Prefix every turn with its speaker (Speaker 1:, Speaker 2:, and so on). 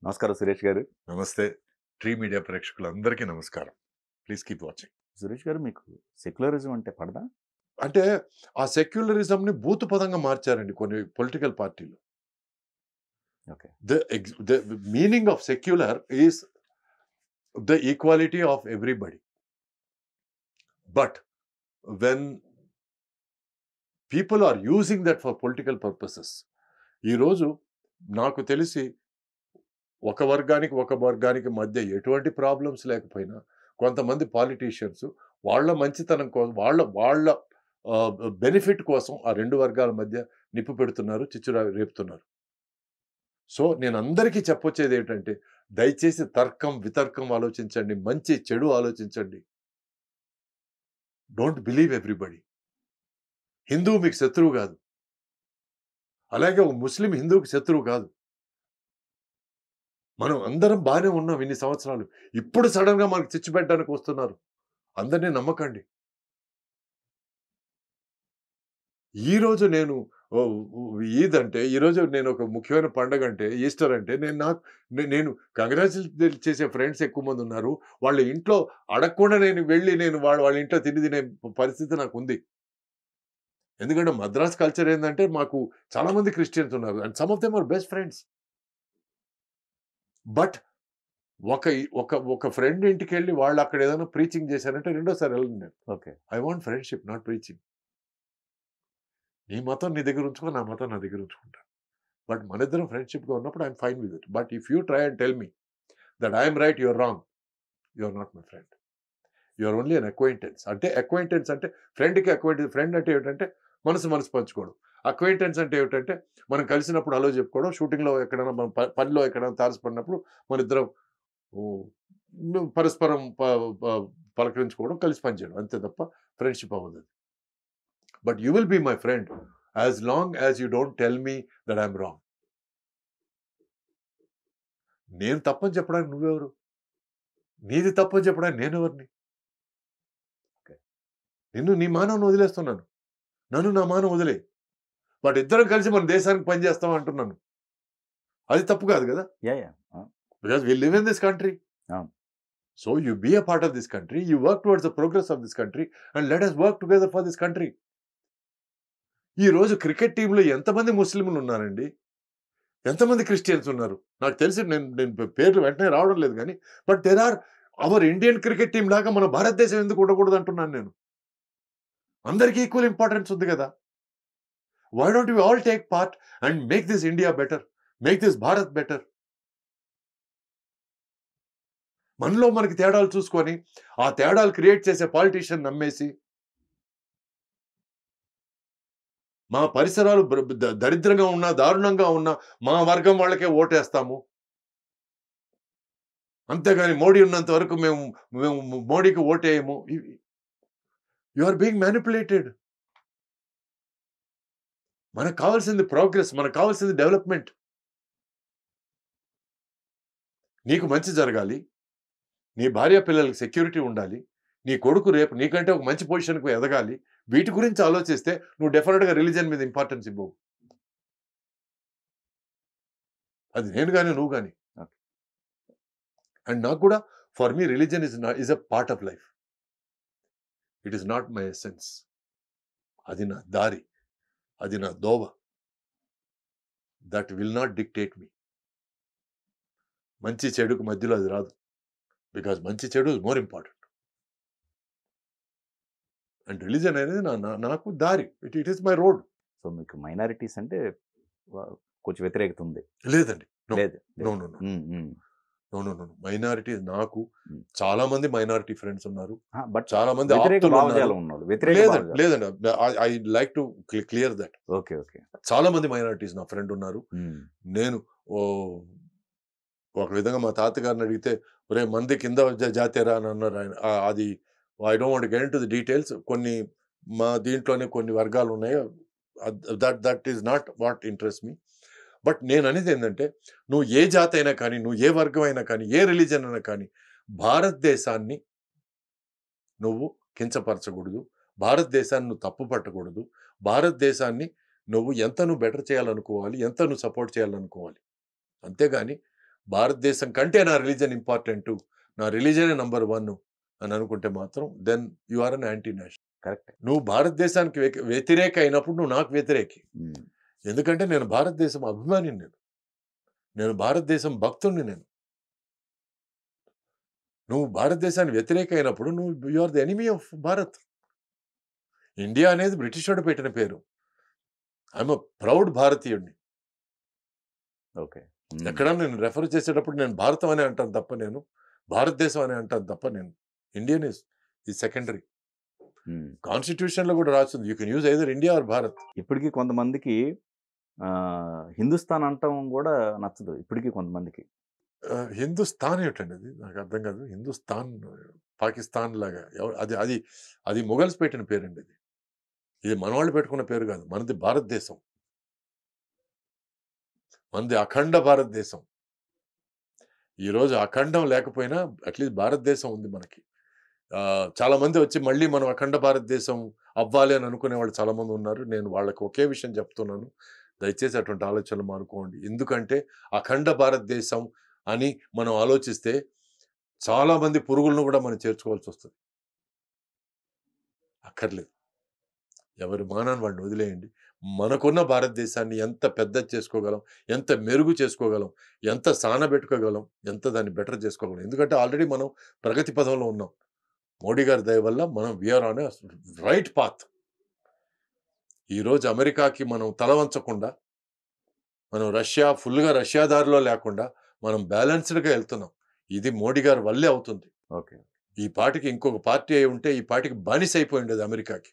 Speaker 1: నమస్కారం సురేష్ గారు.
Speaker 2: నమస్తే. ట్రీ మీడియా ప్రేక్షకులందరికీ నమస్కారం. Please keep watching.
Speaker 1: సురేష్ గారు మీకు సెక్యులరిజం అంటే పడదా?
Speaker 2: అంటే ఆ సెక్యులరిజంని బూతు పదంగా మార్చారండి కొన్ని పొలిటికల్ పార్టీలు.
Speaker 1: Okay.
Speaker 2: The meaning of secular is the equality of everybody. But when people are using that for political purposes, ఈరోజు నాకు తెలిసి ఒక వర్గానికి మధ్య ఎటువంటి ప్రాబ్లమ్స్ లేకపోయినా కొంతమంది పాలిటీషియన్స్ వాళ్ళ మంచితనం కోసం వాళ్ళ బెనిఫిట్ కోసం ఆ రెండు వర్గాల మధ్య నిప్పు పెడుతున్నారు, చిచ్చు రేపుతున్నారు. సో నేను అందరికీ చెప్పొచ్చేది ఏంటంటే, దయచేసి తర్కం వితర్కం ఆలోచించండి, మంచి చెడు ఆలోచించండి. Don't believe everybody. హిందువు మీకు శత్రువు కాదు, అలాగే ఒక ముస్లిం హిందువుకి శత్రువు కాదు. మనం అందరం బాగానే ఉన్నాం ఇన్ని సంవత్సరాలు. ఇప్పుడు సడన్ గా మనకు చిచ్చు పెట్టడానికి వస్తున్నారు. అందరినీ నమ్మకండి. ఈరోజు నేను ఈద్ అంటే, ఈరోజు నేను ఒక ముఖ్యమైన పండుగ అంటే ఈస్టర్ అంటే నేను కంగ్రాచులేట్ చేసే ఫ్రెండ్స్ ఎక్కువ మంది ఉన్నారు. వాళ్ళ ఇంట్లో అడగకుండా నేను వెళ్ళి వాళ్ళ ఇంట్లో తిని తినే పరిస్థితి నాకు ఉంది. ఎందుకంటే మద్రాస్ కల్చర్ ఏంటంటే మాకు చాలా మంది క్రిస్టియన్స్ ఉన్నారు and some of them are best friends. But ఒక ఒక ఫ్రెండ్ ఇంటికి వెళ్ళి వాళ్ళు అక్కడ ఏదైనా ప్రీచింగ్ చేశారంటే రెండోసారి వెళ్ళను నేను.
Speaker 1: Okay.
Speaker 2: I want friendship, not preaching. నీ మతం నీ దగ్గర ఉంచుకో, నా మతం నా దగ్గర ఉంచుకుంటా. బట్ మన ఇద్దరం ఫ్రెండ్షిప్గా ఉన్నప్పుడు I'm fine with it. But if you try and tell me that I'm right, you're wrong, you're not my friend, you're only an acquaintance. అంటే అక్వైంటెన్స్ అంటే ఫ్రెండ్కి అక్వైంటెన్స్. ఫ్రెండ్ అంటే ఏమిటంటే మనసు పంచుకోవడం. అక్వైంటెన్స్ అంటే ఏమిటంటే మనం కలిసినప్పుడు హలో చెప్పుకోవడం, షూటింగ్లో ఎక్కడైనా మనం పనిలో ఎక్కడైనా తారసపడినప్పుడు మన ఇద్దరం పరస్పరం పలకరించుకోవడం, కలిసి పనిచేయడం, అంతే తప్ప ఫ్రెండ్షిప్ అవ్వదు. But you will be my friend as long as you don't tell me that I'm wrong. నేను తప్పని చెప్పడానికి నువ్వెవరు? నీది తప్పని చెప్పడానికి నేనెవరిని? నిన్ను నీ మానవుని వదిలేస్తున్నాను, నన్ను నా మానవ వదిలే. బట్ ఇద్దరం కలిసి మన దేశానికి పనిచేస్తాం అంటున్నాను. అది తప్పు కాదు కదా? Because we live in this country. So you be a part of this country, you work towards the progress of this country and let us work together for this country. ఈ రోజు క్రికెట్ టీంలో ఎంతమంది ముస్లింలు ఉన్నారండి, ఎంతమంది Christians ఉన్నారు నాకు తెలిసి. నేను పేర్లు వెంటనే రావడం లేదు కానీ, but there are our Indian cricket team లాగా మన భారతదేశం ఎందుకు ఉండకూడదు అంటున్నాను నేను. అందరికీ ఈక్వల్ ఇంపార్టెన్స్ ఉంది కదా. Why don't we all take part and make this India better, make this Bharat better. మనలో మనకి తేడాలు చూసుకొని ఆ తేడాలు క్రియేట్ చేసే పాలిటీషియన్ నమ్మేసి మా పరిసరాలు దరిద్రంగా ఉన్నా, దారుణంగా ఉన్నా మా వర్గం వాళ్ళకే ఓటేస్తాము, అంతేగాని మోడీ ఉన్నంత వరకు మేము మోడీకి ఓటేయము. You are being manipulated. మనకు కావాల్సింది ప్రోగ్రెస్, మనకు కావాల్సింది డెవలప్మెంట్. నీకు మంచి జరగాలి, నీ భార్య పిల్లలకి సెక్యూరిటీ ఉండాలి, నీ కొడుకు రేపు నీకంటే ఒక మంచి పొజిషన్కు ఎదగాలి. వీటి గురించి ఆలోచిస్తే నువ్వు డెఫినెట్గా రిలీజన్ మీద ఇంపార్టెన్స్ ఇవ్వవు. అది నేను కానీ నువ్వు కానీ. అండ్ నాకు కూడా for me religion is a part of life. It is not my essence. అది నా దారి, అది నా దోవ. దట్ విల్ నాట్ డిక్టేట్ మీ. మంచి చెడుకు మధ్యలో అది రాదు. బికాజ్ మంచి చెడు is more important. And religion అనేది నాకు దారి. It is my road.
Speaker 1: So మీకు మైనారిటీస్ అంటే కొంచెం వ్యతిరేకత ఉంది?
Speaker 2: లేదండి.
Speaker 1: లేదు.
Speaker 2: మైనారిటీ నాకు చాలా మంది మైనారిటీ ఫ్రెండ్స్ ఉన్నారు.
Speaker 1: బట్
Speaker 2: చాలా మంది లేదండి. I like to clear that.
Speaker 1: Okay.
Speaker 2: చాలా మంది మైనారిటీస్ నా ఫ్రెండ్ ఉన్నారు. నేను ఒక విధంగా మా తాతగారిని అడిగితే, ఒరే మంది కింద జాతేరా అని అన్నారు ఆయన. అది I don't want get into the details. కొన్ని మా దీంట్లోనే కొన్ని వర్గాలు ఉన్నాయి. That is not what interest me. But నేను అనేది ఏంటంటే, నువ్వు ఏ జాతి అయినా కానీ, నువ్వు ఏ వర్గం అయినా కానీ, ఏ రిలీజన్ అయినా కానీ, భారతదేశాన్ని నువ్వు కించపరచకూడదు, భారతదేశాన్ని నువ్వు తప్పు పట్టకూడదు. భారతదేశాన్ని నువ్వు బెటర్ చేయాలనుకోవాలి, ఎంత నువ్వు సపోర్ట్ చేయాలనుకోవాలి. అంతేగాని భారతదేశం కంటే నా రిలీజన్ ఇంపార్టెంట్, నా రిలీజనే నంబర్ 1 అని అనుకుంటే మాత్రం then you are an anti national.
Speaker 1: Correct.
Speaker 2: నువ్వు భారతదేశానికి వ్యతిరేక అయినప్పుడు నువ్వు నాకు వ్యతిరేకి. ఎందుకంటే నేను భారతదేశం అభిమానిని, నేను భారతదేశం భక్తుడిని. నువ్వు భారతదేశానికి వ్యతిరేక అయినప్పుడు నువ్వు you are the enemy of Bharat. India అనేది బ్రిటిష్ వాడు పెట్టిన పేరు. ఐఎమ్ ప్రౌడ్ భారతీయుడిని.
Speaker 1: ఓకే.
Speaker 2: ఎక్కడ నేను రెఫర్ చేసేటప్పుడు నేను భారతం అనే అంటాను తప్ప, నేను భారతదేశం అనే అంటాను తప్ప, నేను ఇండియన్ ఇస్ సెకండరీ. కాన్స్టిట్యూషన్ లో కూడా రాస్తుంది you can use either India or Bharat.
Speaker 1: ఇప్పటికీ కొంతమందికి హిందుస్థాన్ అంటాం కూడా నచ్చదు ఇప్పటికీ కొంతమందికి.
Speaker 2: హిందుస్థాన్ ఏమిటండి అది నాకు అర్థం కాదు. హిందుస్థాన్ పాకిస్తాన్ లాగా అది అది అది మొఘల్స్ పెట్టిన పేరండి. ఇది మన వాళ్ళు పెట్టుకున్న పేరు కాదు. మనది భారతదేశం, మనది అఖండ భారతదేశం. ఈరోజు అఖండం లేకపోయినా అట్లీస్ట్ భారతదేశం ఉంది మనకి. చాలా మంది వచ్చి మళ్ళీ మనం అఖండ భారతదేశం అవ్వాలి అని అనుకునే వాళ్ళు చాలా మంది ఉన్నారు. నేను వాళ్ళకి ఒకే విషయం చెప్తున్నాను, దయచేసి అటువంటి ఆలోచనలు మానుకోండి. ఎందుకంటే అఖండ భారతదేశం అని మనం ఆలోచిస్తే చాలా మంది పురుగులను కూడా మనం చేర్చుకోవాల్సి వస్తుంది. అక్కర్లేదు, ఎవరి మానాన్ని వాడిని వదిలేయండి. మనకున్న భారతదేశాన్ని ఎంత పెద్ద చేసుకోగలం, ఎంత మెరుగు చేసుకోగలం, ఎంత సానబెట్టుకోగలం, ఎంత దాన్ని బెటర్ చేసుకోగలం. ఎందుకంటే ఆల్రెడీ మనం ప్రగతి పదంలో ఉన్నాం. మోడీ గారి దయ వల్ల మనం we're on a right path. ఈరోజు అమెరికాకి మనం తలవంచకుండా, మనం ఫుల్గా రష్యా దారిలో లేకుండా మనం బ్యాలెన్స్డ్గా వెళ్తున్నాం. ఇది మోడీ గారి వల్లే అవుతుంది.
Speaker 1: ఓకే.
Speaker 2: ఈ పార్టీకి ఇంకొక పార్టీ అయి ఉంటే ఈ పార్టీకి బానిస అయిపోయి ఉండేది అమెరికాకి.